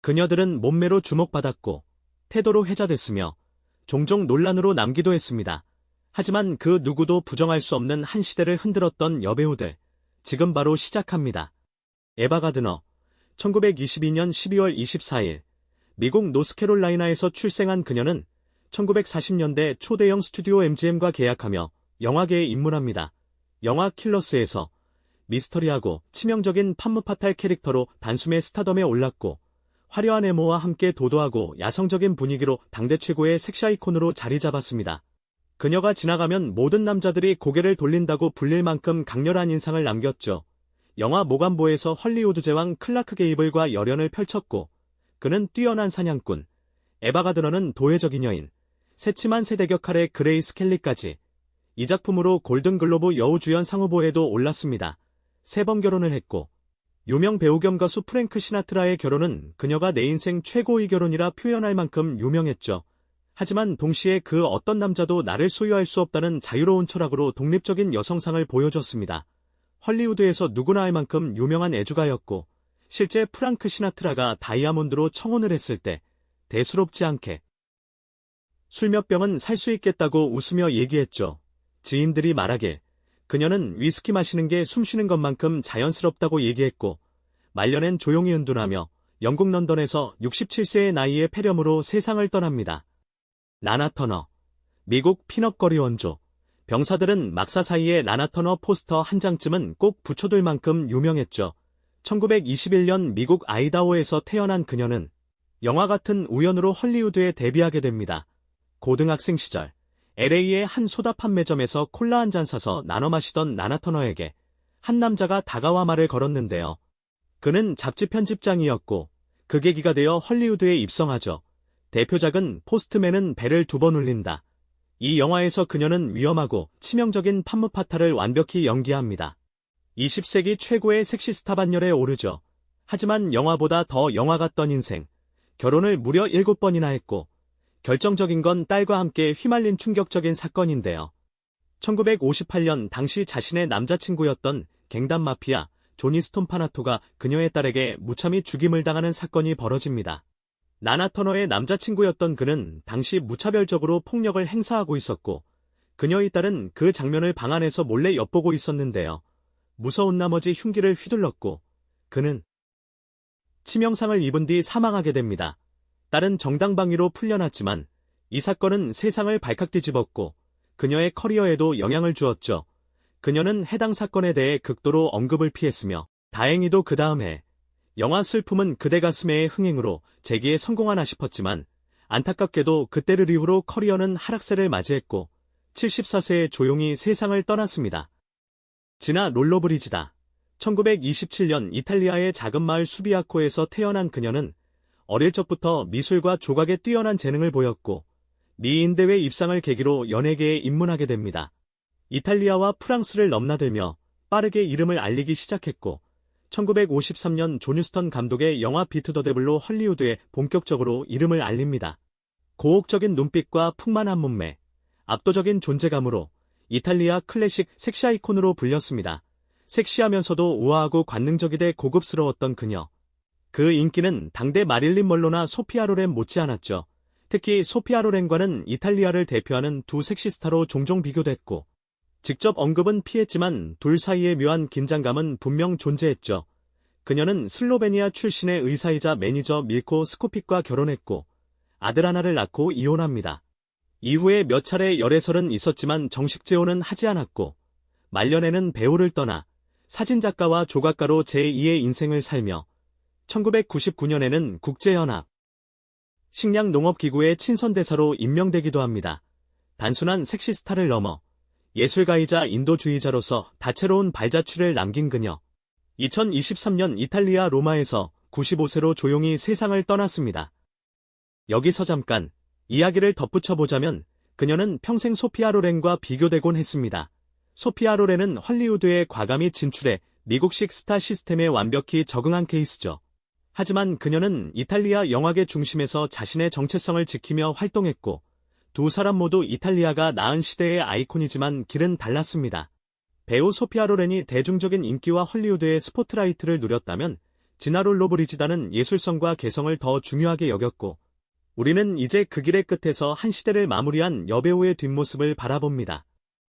그녀들은 몸매로 주목받았고 태도로 회자됐으며 종종 논란으로 남기도 했습니다. 하지만 그 누구도 부정할 수 없는 한 시대를 흔들었던 여배우들. 지금 바로 시작합니다. 에바 가드너. 1922년 12월 24일 미국 노스캐롤라이나에서 출생한 그녀는 1940년대 초대형 스튜디오 MGM과 계약하며 영화계에 입문합니다. 영화 킬러스에서 미스터리하고 치명적인 판무파탈 캐릭터로 단숨에 스타덤에 올랐고 화려한 외모와 함께 도도하고 야성적인 분위기로 당대 최고의 섹시 아이콘으로 자리 잡았습니다. 그녀가 지나가면 모든 남자들이 고개를 돌린다고 불릴 만큼 강렬한 인상을 남겼죠. 영화 모간보에서 헐리우드 제왕 클라크 게이블과 열연을 펼쳤고 그는 뛰어난 사냥꾼, 에바 가드너는 도회적인 여인, 새침한 새대격칼의 그레이스 켈리까지 이 작품으로 골든글로브 여우주연상 후보에도 올랐습니다. 3번 결혼을 했고 유명 배우 겸 가수 프랭크 시나트라의 결혼은 그녀가 내 인생 최고의 결혼이라 표현할 만큼 유명했죠. 하지만 동시에 그 어떤 남자도 나를 소유할 수 없다는 자유로운 철학으로 독립적인 여성상을 보여줬습니다. 헐리우드에서 누구나 알 만큼 유명한 애주가였고 실제 프랑크 시나트라가 다이아몬드로 청혼을 했을 때 대수롭지 않게 술 몇 병은 살 수 있겠다고 웃으며 얘기했죠. 지인들이 말하길 그녀는 위스키 마시는 게 숨 쉬는 것만큼 자연스럽다고 얘기했고 말년엔 조용히 은둔하며 영국 런던에서 67세의 나이에 폐렴으로 세상을 떠납니다. 라나 터너. 미국 핀업거리 원조. 병사들은 막사 사이에 라나 터너 포스터 한 장쯤은 꼭 붙여둘 만큼 유명했죠. 1921년 미국 아이다호에서 태어난 그녀는 영화 같은 우연으로 헐리우드에 데뷔하게 됩니다. 고등학생 시절 LA의 한 소다 판매점에서 콜라 한 잔 사서 나눠 마시던 라나 터너에게 한 남자가 다가와 말을 걸었는데요. 그는 잡지 편집장이었고 그 계기가 되어 헐리우드에 입성하죠. 대표작은 포스트맨은 배를 2번 울린다. 이 영화에서 그녀는 위험하고 치명적인 판무파탈을 완벽히 연기합니다. 20세기 최고의 섹시스타 반열에 오르죠. 하지만 영화보다 더 영화 같던 인생. 결혼을 무려 7번이나 했고 결정적인 건 딸과 함께 휘말린 충격적인 사건인데요. 1958년 당시 자신의 남자친구였던 갱단 마피아 조니 스톰파나토가 그녀의 딸에게 무참히 죽임을 당하는 사건이 벌어집니다. 라나 터너의 남자친구였던 그는 당시 무차별적으로 폭력을 행사하고 있었고 그녀의 딸은 그 장면을 방 안에서 몰래 엿보고 있었는데요. 무서운 나머지 흉기를 휘둘렀고 그는 치명상을 입은 뒤 사망하게 됩니다. 딸은 정당방위로 풀려났지만 이 사건은 세상을 발칵 뒤집었고 그녀의 커리어에도 영향을 주었죠. 그녀는 해당 사건에 대해 극도로 언급을 피했으며 다행히도 그 다음 해 영화 슬픔은 그대 가슴에의 흥행으로 재기에 성공하나 싶었지만 안타깝게도 그때를 이후로 커리어는 하락세를 맞이했고 74세에 조용히 세상을 떠났습니다. 지나 롤러브리지다. 1927년 이탈리아의 작은 마을 수비아코에서 태어난 그녀는 어릴 적부터 미술과 조각에 뛰어난 재능을 보였고 미인대회 입상을 계기로 연예계에 입문하게 됩니다. 이탈리아와 프랑스를 넘나들며 빠르게 이름을 알리기 시작했고 1953년 존 휴스턴 감독의 영화 비트 더 데블로 헐리우드에 본격적으로 이름을 알립니다. 고혹적인 눈빛과 풍만한 몸매, 압도적인 존재감으로 이탈리아 클래식 섹시 아이콘으로 불렸습니다. 섹시하면서도 우아하고 관능적이되 고급스러웠던 그녀. 그 인기는 당대 마릴린 먼로나 소피아 로렌 못지않았죠. 특히 소피아 로렌과는 이탈리아를 대표하는 두 섹시스타로 종종 비교됐고 직접 언급은 피했지만 둘 사이의 묘한 긴장감은 분명 존재했죠. 그녀는 슬로베니아 출신의 의사이자 매니저 밀코 스코픽과 결혼했고 아들 하나를 낳고 이혼합니다. 이후에 몇 차례 열애설은 있었지만 정식 재혼은 하지 않았고 말년에는 배우를 떠나 사진작가와 조각가로 제2의 인생을 살며 1999년에는 국제연합 식량농업기구의 친선대사로 임명되기도 합니다. 단순한 섹시스타를 넘어 예술가이자 인도주의자로서 다채로운 발자취를 남긴 그녀. 2023년 이탈리아 로마에서 95세로 조용히 세상을 떠났습니다. 여기서 잠깐 이야기를 덧붙여보자면 그녀는 평생 소피아 로렌과 비교되곤 했습니다. 소피아 로렌은 헐리우드에 과감히 진출해 미국식 스타 시스템에 완벽히 적응한 케이스죠. 하지만 그녀는 이탈리아 영화계 중심에서 자신의 정체성을 지키며 활동했고 두 사람 모두 이탈리아가 나은 시대의 아이콘이지만 길은 달랐습니다. 배우 소피아 로렌이 대중적인 인기와 헐리우드의 스포트라이트를 누렸다면 지나롤로 브리지다는 예술성과 개성을 더 중요하게 여겼고, 우리는 이제 그 길의 끝에서 한 시대를 마무리한 여배우의 뒷모습을 바라봅니다.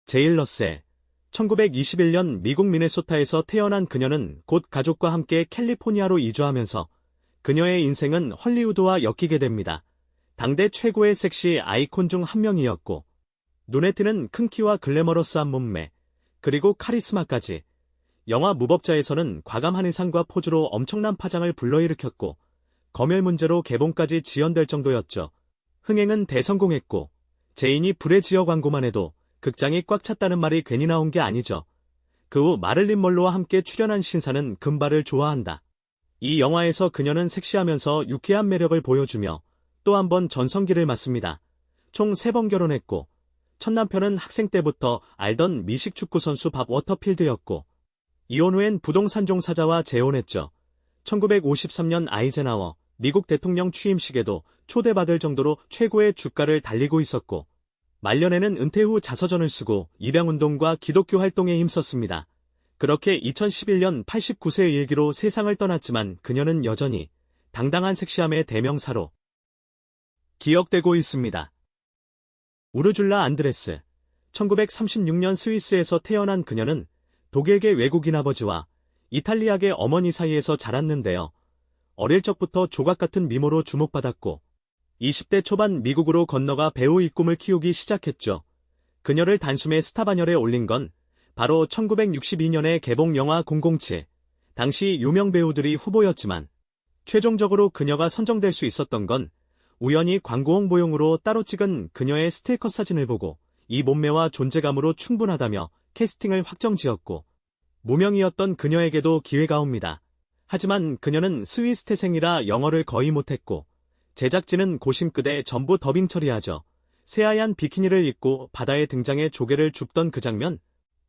제일 러셀. 1921년 미국 미네소타에서 태어난 그녀는 곧 가족과 함께 캘리포니아로 이주하면서 그녀의 인생은 헐리우드와 엮이게 됩니다. 당대 최고의 섹시 아이콘 중 한 명이었고, 눈에 띄는 큰 키와 글래머러스한 몸매, 그리고 카리스마까지. 영화 무법자에서는 과감한 의상과 포즈로 엄청난 파장을 불러일으켰고, 검열 문제로 개봉까지 지연될 정도였죠. 흥행은 대성공했고, 제인이 불의 지어 광고만 해도 극장이 꽉 찼다는 말이 괜히 나온 게 아니죠. 그 후 마를린 먼로와 함께 출연한 신사는 금발을 좋아한다. 이 영화에서 그녀는 섹시하면서 유쾌한 매력을 보여주며 또 한 번 전성기를 맞습니다. 총 3번 결혼했고, 첫 남편은 학생 때부터 알던 미식 축구 선수 밥 워터필드였고, 이혼 후엔 부동산 종사자와 재혼했죠. 1953년 아이젠하워 미국 대통령 취임식에도 초대받을 정도로 최고의 주가를 달리고 있었고, 말년에는 은퇴 후 자서전을 쓰고 입양운동과 기독교 활동에 힘썼습니다. 그렇게 2011년 89세의 일기로 세상을 떠났지만 그녀는 여전히 당당한 섹시함의 대명사로 기억되고 있습니다. 우르줄라 안드레스. 1936년 스위스에서 태어난 그녀는 독일계 외국인 아버지와 이탈리아계 어머니 사이에서 자랐는데요. 어릴 적부터 조각 같은 미모로 주목받았고 20대 초반 미국으로 건너가 배우의 꿈을 키우기 시작했죠. 그녀를 단숨에 스타 반열에 올린 건 바로 1962년에 개봉 영화 007. 당시 유명 배우들이 후보였지만 최종적으로 그녀가 선정될 수 있었던 건 우연히 광고 홍보용으로 따로 찍은 그녀의 스틸컷 사진을 보고 이 몸매와 존재감으로 충분하다며 캐스팅을 확정지었고, 무명이었던 그녀에게도 기회가 옵니다. 하지만 그녀는 스위스 태생이라 영어를 거의 못했고, 제작진은 고심끝에 전부 더빙 처리하죠. 새하얀 비키니를 입고 바다에 등장해 조개를 줍던 그 장면.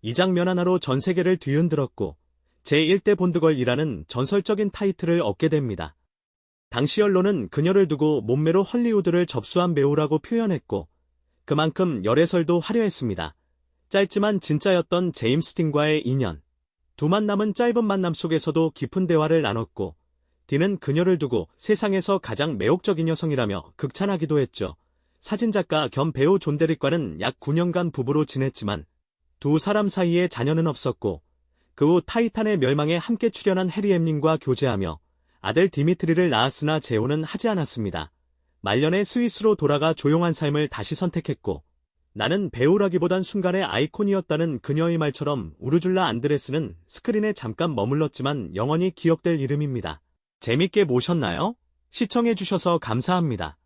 이 장면 하나로 전 세계를 뒤흔들었고, 제1대 본드걸이라는 전설적인 타이틀을 얻게 됩니다. 당시 언론은 그녀를 두고 몸매로 헐리우드를 접수한 배우라고 표현했고, 그만큼 열애설도 화려했습니다. 짧지만 진짜였던 제임스 딘과의 인연. 두 만남은 짧은 만남 속에서도 깊은 대화를 나눴고, 딘은 그녀를 두고 세상에서 가장 매혹적인 여성이라며 극찬하기도 했죠. 사진작가 겸 배우 존 데릭과는 약 9년간 부부로 지냈지만 두 사람 사이에 자녀는 없었고, 그 후 타이탄의 멸망에 함께 출연한 해리 햄린과 교제하며 아들 디미트리를 낳았으나 재혼은 하지 않았습니다. 말년에 스위스로 돌아가 조용한 삶을 다시 선택했고, 나는 배우라기보단 순간의 아이콘이었다는 그녀의 말처럼 우르줄라 안드레스는 스크린에 잠깐 머물렀지만 영원히 기억될 이름입니다. 재밌게 보셨나요? 시청해주셔서 감사합니다.